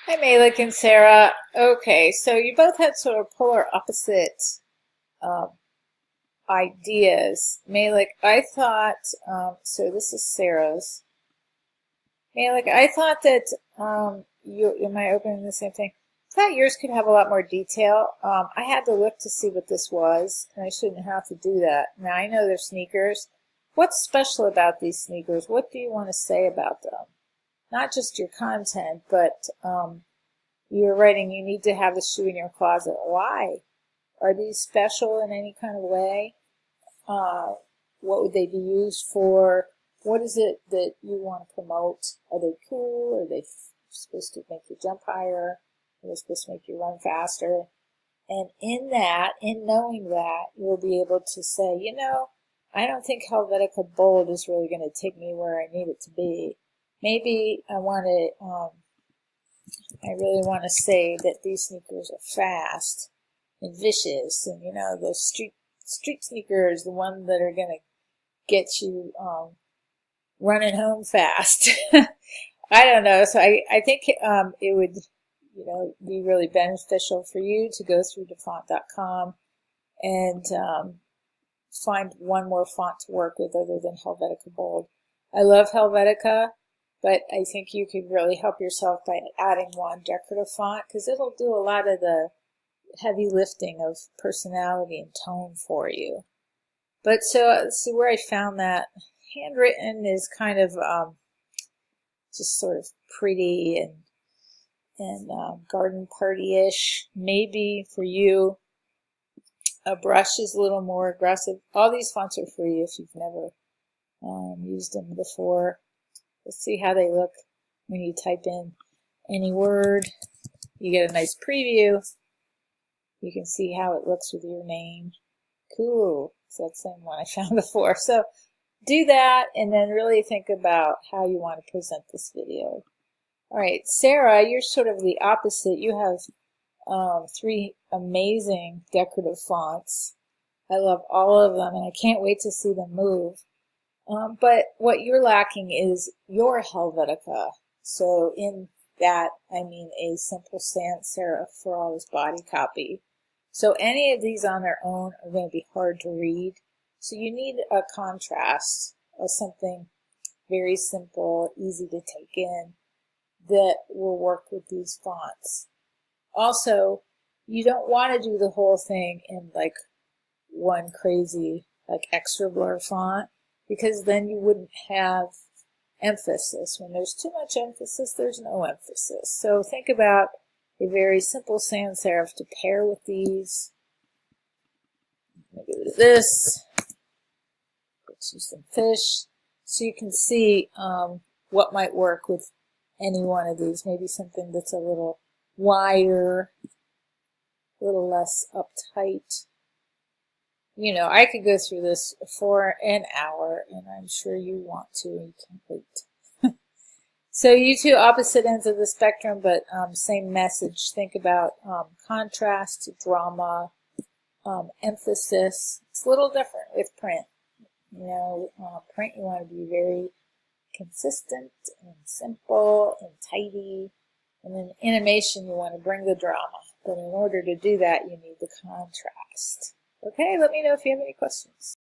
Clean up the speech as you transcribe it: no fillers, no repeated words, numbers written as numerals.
Hi, Malik and Sarah. Okay, so you both had sort of polar opposite um, ideas. Malik, I thought, so this is Sarah's. Malik, I thought that am I opening the same thing? I thought yours could have a lot more detail. I had to look to see what this was, and I shouldn't have to do that. Now, I know they're sneakers. What's special about these sneakers? What do you want to say about them? Not just your content, but you're writing you need to have the shoe in your closet. Why? Are these special in any kind of way? Uh, what would they be used for? What is it that you want to promote? Are they cool? Are they supposed to make you jump higher? Are they supposed to make you run faster? And in that, in knowing that, you'll be able to say, I don't think Helvetica Bold is really going to take me where I need it to be. Maybe I really want to say that these sneakers are fast and vicious, and those street sneakers, the ones that are going to get you running home fast. I don't know. So I think it would be really beneficial for you to go through dafont.com and find one more font to work with other than Helvetica Bold. I love Helvetica, but I think you could really help yourself by adding one decorative font because it'll do a lot of the heavy lifting of personality and tone for you. But so let's see where I found that. Handwritten is kind of just sort of pretty and garden party-ish. Maybe for you, a brush is a little more aggressive. All these fonts are free if you've never used them before. Let's see how they look when you type in any word. You get a nice preview. You can see how it looks with your name. Cool. So that's the same one I found before. So do that and then really think about how you want to present this video. All right, Sarah, you're sort of the opposite. You have 3 amazing decorative fonts. I love all of them and I can't wait to see them move. But what you're lacking is your Helvetica. So in that, I mean a simple sans serif for all this body copy. So any of these on their own are going to be hard to read. So you need a contrast of something very simple, easy to take in, that will work with these fonts. Also, you don't want to do the whole thing in like one crazy like extra blur font, because then you wouldn't have emphasis. When there's too much emphasis, there's no emphasis. So think about a very simple sans serif to pair with these. Maybe this. Let's use some fish. So you can see what might work with any one of these. Maybe something that's a little wider, a little less uptight. I could go through this for an hour, and I'm sure you want to, and you can't wait. So you two opposite ends of the spectrum, but same message. Think about contrast, drama, emphasis. It's a little different with print. Print you want to be very consistent and simple and tidy. And then animation you want to bring the drama. But in order to do that, you need the contrast. Okay, let me know if you have any questions.